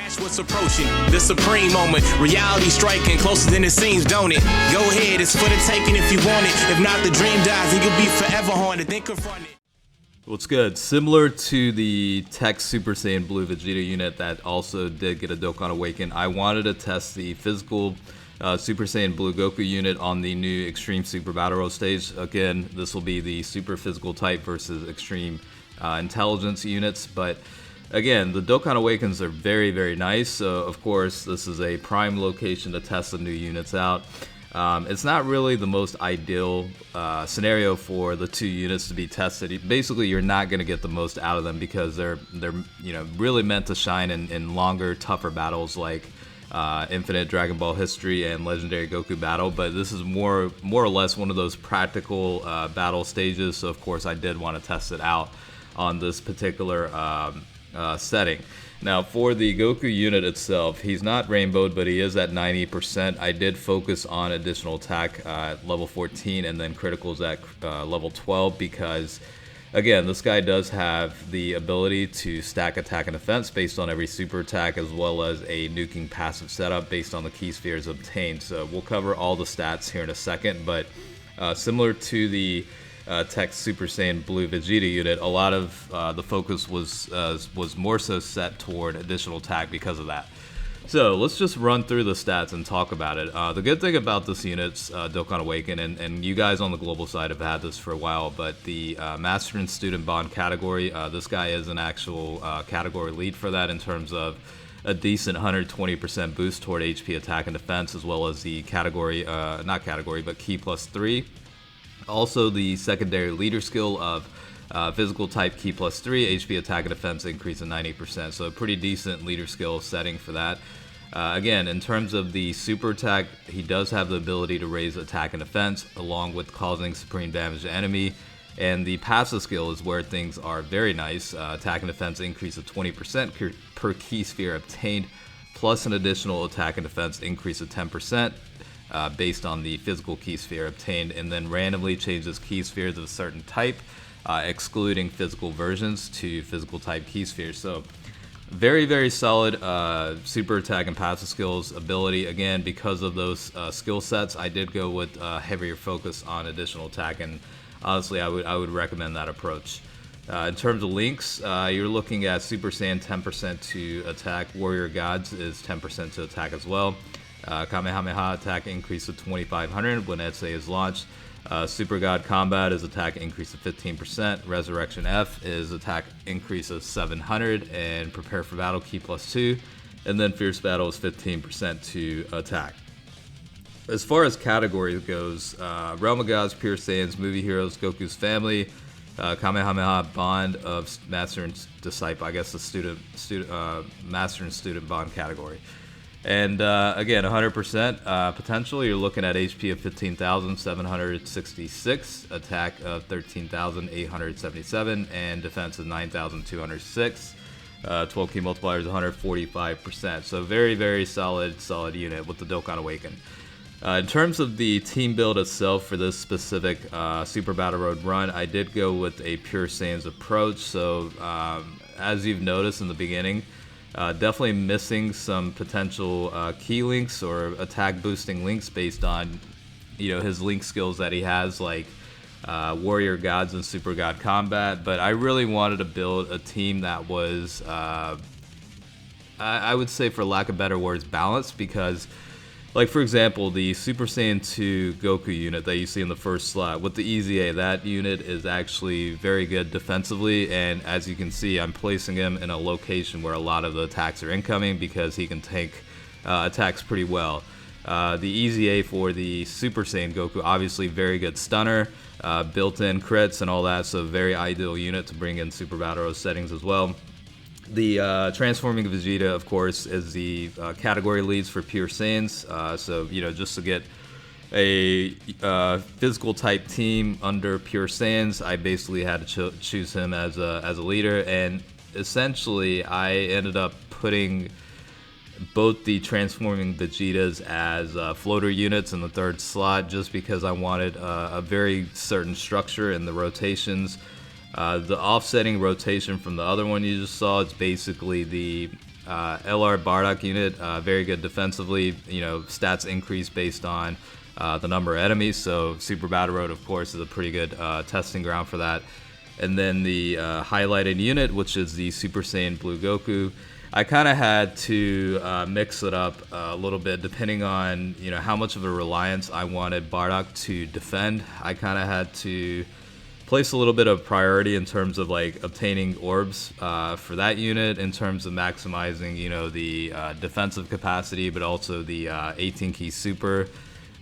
Watch what's approaching, the supreme moment. Reality striking closer than it seems, don't it? Go ahead, it's for the taking if you want it. If not, the dream dies and you'll be forever haunted. Then confront it. What's good? Similar to the Tech Super Saiyan Blue Vegeta unit that also did get a Dokkan Awaken, I wanted to test the physical Super Saiyan Blue Goku unit on the new Extreme Super Battle Road stage. Again, this will be the Super Physical type versus Extreme Intelligence units, but again, the Dokkan Awakens are very, very nice. So, of course, this is a prime location to test the new units out. It's not really the most ideal scenario for the two units to be tested. Basically, you're not going to get the most out of them because they're really meant to shine in longer, tougher battles like Infinite Dragon Ball History and Legendary Goku Battle. But this is more or less one of those practical battle stages. So, of course, I did want to test it out on this particular setting. Now, for the Goku unit itself, he's not rainbowed, but he is at 90%. I did focus on additional attack at level 14 and then criticals at level 12 because, again, this guy does have the ability to stack attack and defense based on every super attack, as well as a nuking passive setup based on the Ki Spheres obtained. So we'll cover all the stats here in a second, but similar to the Tech Super Saiyan Blue Vegeta unit, a lot of the focus was more so set toward additional attack because of that. So let's just run through the stats and talk about it. The good thing about this unit's Dokkan Awaken, and you guys on the global side have had this for a while, but the Master and Student Bond category, this guy is an actual category lead for that in terms of a decent 120% boost toward HP attack and defense, as well as the category, not category, but Ki +3. Also, the secondary leader skill of physical type Ki +3, HP attack and defense increase of 90%. So a pretty decent leader skill setting for that. Again, in terms of the super attack, he does have the ability to raise attack and defense along with causing supreme damage to enemy. And the passive skill is where things are very nice. Attack and defense increase of 20% per Ki Sphere obtained, plus an additional attack and defense increase of 10%. Based on the physical Ki Sphere obtained, and then randomly changes Ki Spheres of a certain type, excluding physical versions to physical type Ki Spheres. So very, very solid super attack and passive skills ability. Again, because of those skill sets, I did go with heavier focus on additional attack, and honestly, I would recommend that approach. In terms of links, you're looking at Super Saiyan 10% to attack. Warrior Gods is 10% to attack as well. Kamehameha attack increase of 2500 when SA is launched. Super God Combat is attack increase of 15%. Resurrection F is attack increase of 700. And Prepare for Battle Ki +2. And then Fierce Battle is 15% to attack. As far as category goes, Realm of Gods, Pure Saiyans, Movie Heroes, Goku's Family, Kamehameha Bond of Master and Disciple, I guess the Master and Student Bond category. And again, 100% potential. You're looking at HP of 15,766, attack of 13,877, and defense of 9,206. 12 key multipliers, 145%. So very, very solid unit with the Dokkan Awaken. In terms of the team build itself for this specific Super Battle Road run, I did go with a Pure Saiyans approach. So as you've noticed in the beginning, definitely missing some potential key links or attack boosting links based on his link skills that he has, like Warrior Gods and Super God Combat. But I really wanted to build a team that was I would say, for lack of better words, balanced, because like, for example, the Super Saiyan 2 Goku unit that you see in the first slot with the EZA, that unit is actually very good defensively, and as you can see, I'm placing him in a location where a lot of the attacks are incoming because he can take attacks pretty well. The EZA for the Super Saiyan Goku, obviously very good stunner, built-in crits and all that, so very ideal unit to bring in Super Battle Road settings as well. The Transforming Vegeta, of course, is the category leads for Pure Saiyans. So, just to get a physical type team under Pure Saiyans, I basically had to choose him as a leader. And essentially, I ended up putting both the Transforming Vegetas as floater units in the third slot, just because I wanted a very certain structure in the rotations. The offsetting rotation from the other one you just saw, it's basically the LR Bardock unit, very good defensively. You know, stats increase based on the number of enemies. So Super Battle Road, of course, is a pretty good testing ground for that. And then the highlighted unit, which is the Super Saiyan Blue Goku. I kind of had to mix it up a little bit depending on, you know, how much of a reliance I wanted Bardock to defend. I kind of had to place a little bit of priority in terms of like obtaining orbs for that unit, in terms of maximizing, you know, the defensive capacity, but also the 18 key super.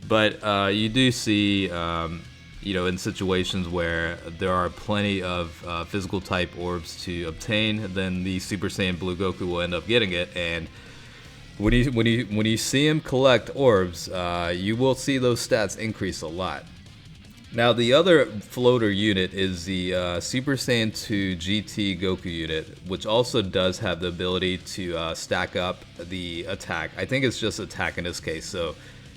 But you do see, you know, in situations where there are plenty of physical type orbs to obtain, then the Super Saiyan Blue Goku will end up getting it. And when you see him collect orbs, you will see those stats increase a lot. Now the other floater unit is the Super Saiyan 2 GT Goku unit, which also does have the ability to stack up the attack. I think it's just attack in this case. So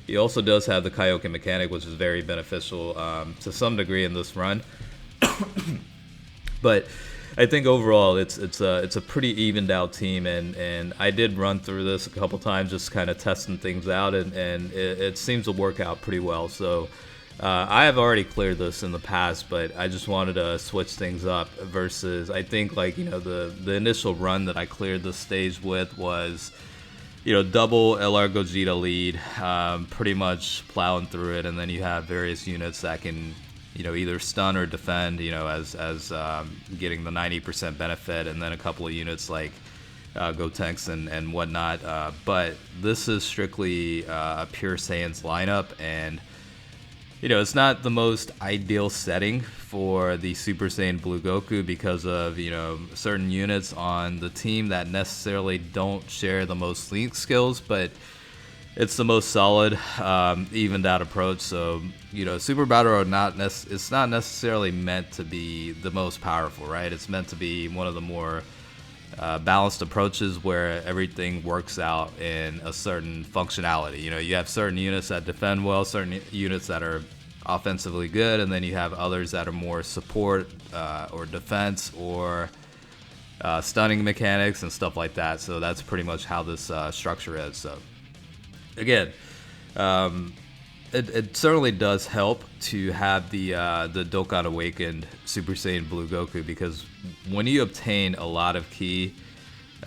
he also does have the Kaioken mechanic, which is very beneficial to some degree in this run. But I think overall it's a pretty evened out team, and I did run through this a couple times, just kind of testing things out, and it seems to work out pretty well. So I have already cleared this in the past, but I just wanted to switch things up versus, I think, like, you know, the initial run that I cleared this stage with was, you know, double LR Gogeta lead, pretty much plowing through it, and then you have various units that can, you know, either stun or defend, you know, as getting the 90% benefit, and then a couple of units like Gotenks and whatnot. But this is strictly a pure Saiyans lineup, and you know, it's not the most ideal setting for the Super Saiyan Blue Goku because of, you know, certain units on the team that necessarily don't share the most link skills, but it's the most solid, evened out approach. So, you know, Super Battle Road it's not necessarily meant to be the most powerful, right? It's meant to be one of the more balanced approaches where everything works out in a certain functionality. You know, you have certain units that defend well, certain units that are offensively good, and then you have others that are more support or defense or stunning mechanics and stuff like that. So that's pretty much how this structure is. So again, it certainly does help to have the Dokkan Awakened Super Saiyan Blue Goku, because when you obtain a lot of ki,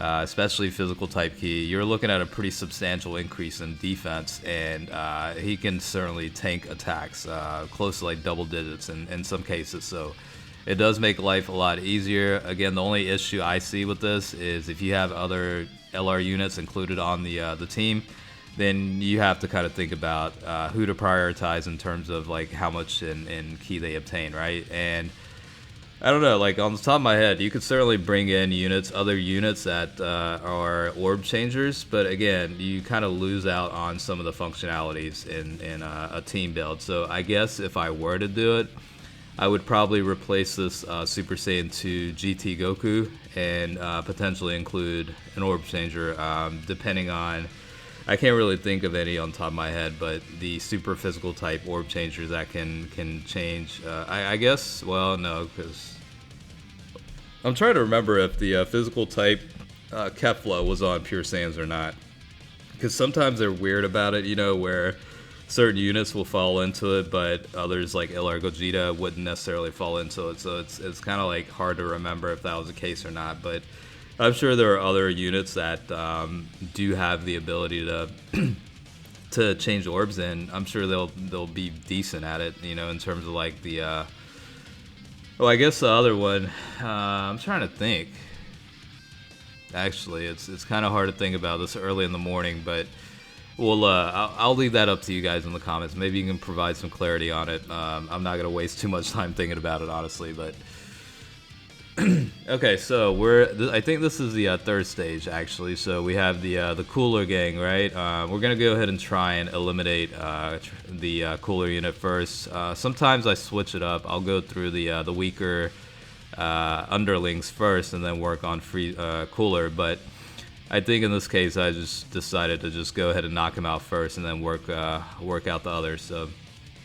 especially physical type ki, you're looking at a pretty substantial increase in defense, and he can certainly tank attacks close to like double digits in some cases. So it does make life a lot easier. Again, the only issue I see with this is if you have other LR units included on the team, then you have to kind of think about who to prioritize in terms of like how much in ki they obtain, right? And I don't know, like on the top of my head, you could certainly bring in other units that are orb changers, but again, you kind of lose out on some of the functionalities in a team build. So I guess if I were to do it, I would probably replace this Super Saiyan 2 GT Goku and potentially include an orb changer, depending on, I can't really think of any on top of my head, but the super physical type orb changers that can change. I guess, well, no, because I'm trying to remember if the physical type Kefla was on Pure Saiyans or not. Because sometimes they're weird about it, you know, where certain units will fall into it, but others like LR Gogeta wouldn't necessarily fall into it. So it's kind of like hard to remember if that was the case or not. But I'm sure there are other units that do have the ability to to change orbs, and I'm sure they'll be decent at it, you know, in terms of like the well, I guess the other one, I'm trying to think. Actually, it's kind of hard to think about this early in the morning, but well, I'll leave that up to you guys in the comments. Maybe you can provide some clarity on it. I'm not gonna waste too much time thinking about it, honestly, but okay, so I think this is the third stage actually. So we have the cooler gang, right? We're gonna go ahead and try and eliminate the cooler unit first. Sometimes I switch it up. I'll go through the weaker underlings first, and then work on cooler. But I think in this case, I just decided to just go ahead and knock him out first, and then work out the others. So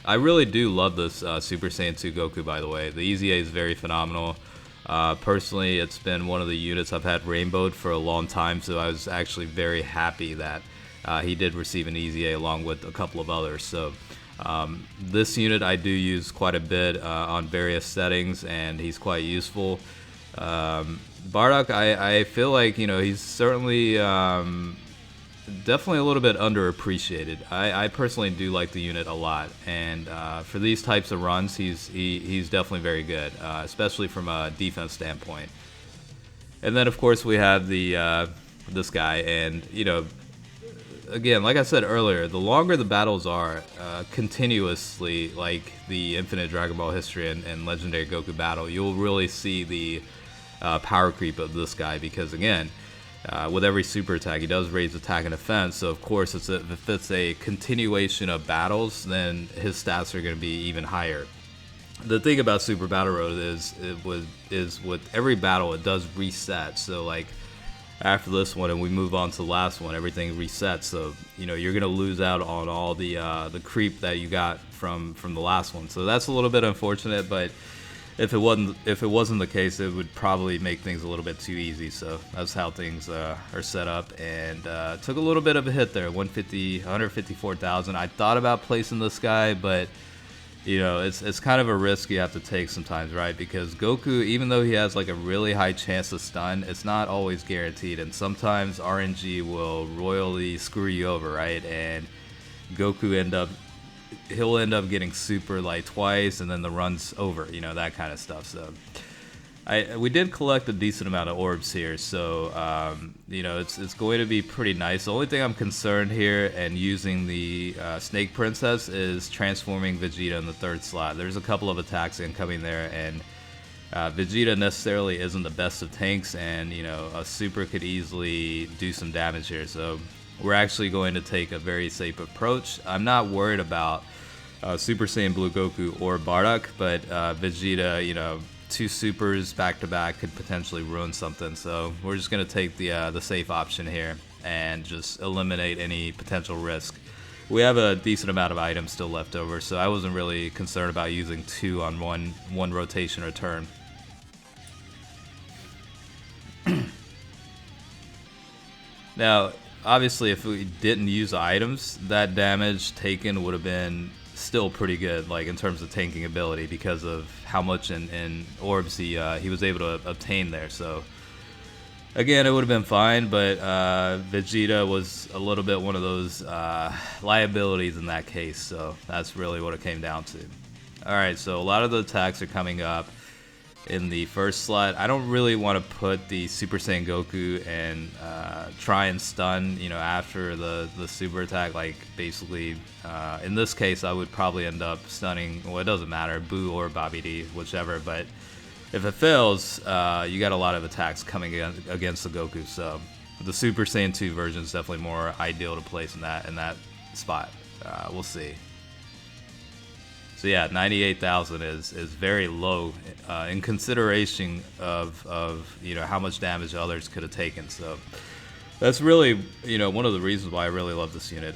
I really do love this Super Saiyan 2 Goku. By the way, the EZA is very phenomenal. Personally, it's been one of the units I've had rainbowed for a long time, so I was actually very happy that he did receive an EZA along with a couple of others. So this unit I do use quite a bit on various settings, and he's quite useful. Bardock, I feel like, you know, he's certainly definitely a little bit underappreciated. I personally do like the unit a lot, and for these types of runs, he's definitely very good, especially from a defense standpoint. And then of course we have the this guy, and you know, again, like I said earlier, the longer the battles are continuously, like the Infinite Dragon Ball History and Legendary Goku battle, you'll really see the power creep of this guy, because again, with every super attack, he does raise attack and defense. So of course, if it's a continuation of battles, then his stats are going to be even higher. The thing about Super Battle Road is with every battle, it does reset. So like after this one and we move on to the last one, everything resets. So you know, you're going to lose out on all the creep that you got from the last one. So that's a little bit unfortunate, but if it wasn't the case, it would probably make things a little bit too easy. So that's how things are set up, and took a little bit of a hit there. 154,000. I thought about placing this guy, but you know, it's kind of a risk you have to take sometimes, right? Because Goku, even though he has like a really high chance to stun, it's not always guaranteed, and sometimes RNG will royally screw you over, right? And Goku he'll end up getting super like twice, and then the run's over, you know, that kind of stuff. So we did collect a decent amount of orbs here, so you know, it's going to be pretty nice. The only thing I'm concerned here and using the Snake Princess is transforming Vegeta in the third slot. There's a couple of attacks incoming there, and Vegeta necessarily isn't the best of tanks, and you know, a super could easily do some damage here. So we're actually going to take a very safe approach. I'm not worried about Super Saiyan Blue Goku or Bardock, but Vegeta, you know, 2 supers back to back could potentially ruin something. So we're just going to take the safe option here and just eliminate any potential risk. We have a decent amount of items still left over, so I wasn't really concerned about using 2 on one rotation or turn. Now, obviously, if we didn't use the items, that damage taken would have been still pretty good, like in terms of tanking ability, because of how much in orbs he was able to obtain there. So again, it would have been fine, but Vegeta was a little bit one of those liabilities in that case. So that's really what it came down to. All right, so a lot of the attacks are coming up in the first slot. I don't really want to put the Super Saiyan Goku and try and stun, you know, after the super attack. Like basically, in this case, I would probably end up stunning. Well, it doesn't matter, Boo or Bobby D, whichever. But if it fails, you got a lot of attacks coming against the Goku. So the Super Saiyan 2 version is definitely more ideal to place in that spot. We'll see. So yeah, 98,000 is very low in consideration of you know, how much damage others could have taken. So that's really, you know, one of the reasons why I really love this unit.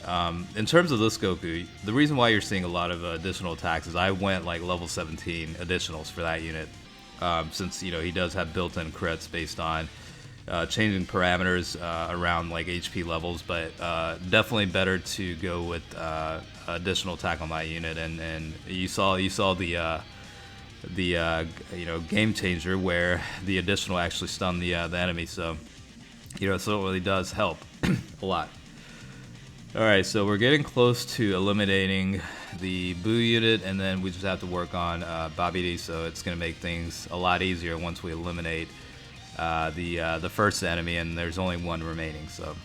In terms of this Goku, the reason why you're seeing a lot of additional attacks is I went like level 17 additionals for that unit, since you know, he does have built-in crits based on changing parameters around like HP levels, but definitely better to go with additional attack on that unit. And you saw the you know, game changer where the additional actually stunned the enemy. So you know, so it really does help a lot. All right, so we're getting close to eliminating the Boo unit, and then we just have to work on Bobby D. So it's going to make things a lot easier once we eliminate the first enemy, and there's only one remaining. So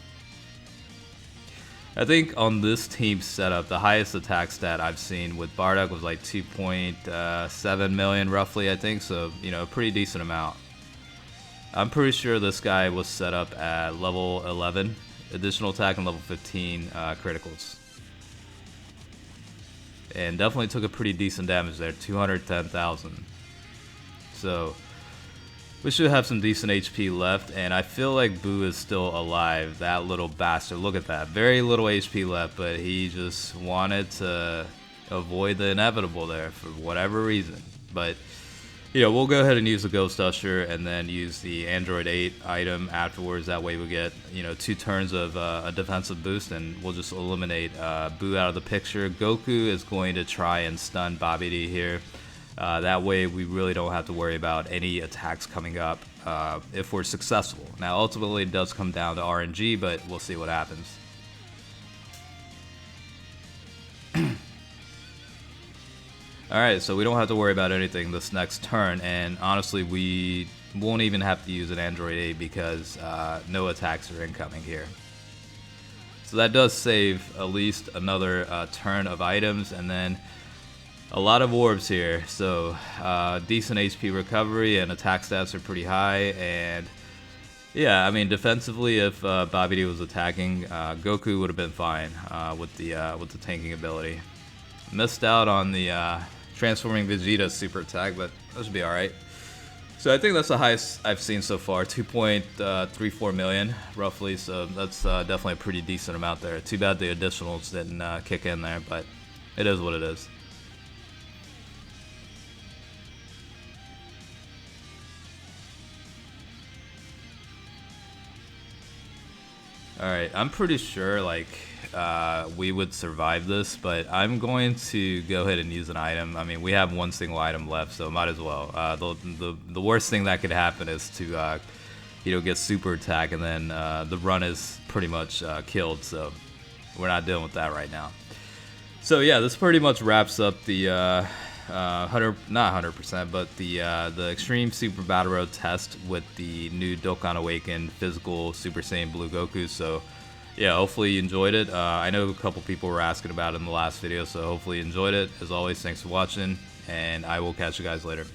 I think on this team setup, the highest attack stat I've seen with Bardock was like 2.7 million roughly, I think. So you know, a pretty decent amount. I'm pretty sure this guy was set up at level 11 additional attack and level 15 criticals, and definitely took a pretty decent damage there, 210,000. So we should have some decent HP left, and I feel like Boo is still alive, that little bastard. Look at that, very little HP left, but he just wanted to avoid the inevitable there for whatever reason. But we'll go ahead and use the Ghost Usher and then use the Android 8 item afterwards. That way we get, 2 turns of a defensive boost, and we'll just eliminate Boo out of the picture. Goku is going to try and stun Bobby D here. That way we really don't have to worry about any attacks coming up if we're successful. Now ultimately it does come down to RNG, but we'll see what happens. Alright, so we don't have to worry about anything this next turn, and honestly we won't even have to use an Android 8 because no attacks are incoming here. So that does save at least another turn of items, and then a lot of orbs here, so decent HP recovery, and attack stats are pretty high. And yeah, I mean defensively, if Bobby D was attacking, Goku would have been fine with the tanking ability. Missed out on the transforming Vegeta super attack, but that should be alright. So I think that's the highest I've seen so far, 2.34 million roughly, so that's definitely a pretty decent amount there. Too bad the additionals didn't kick in there, but it is what it is. Alright, I'm pretty sure we would survive this, but I'm going to go ahead and use an item. I mean, we have one single item left, so might as well. The worst thing that could happen is to get super attack, and then the run is pretty much killed, so we're not dealing with that right now. So yeah, this pretty much wraps up the not 100%, but the Extreme Super Battle Road test with the new Dokkan Awakened physical Super Saiyan Blue Goku. So yeah, hopefully you enjoyed it. I know a couple people were asking about it in the last video, so hopefully you enjoyed it. As always, thanks for watching, and I will catch you guys later.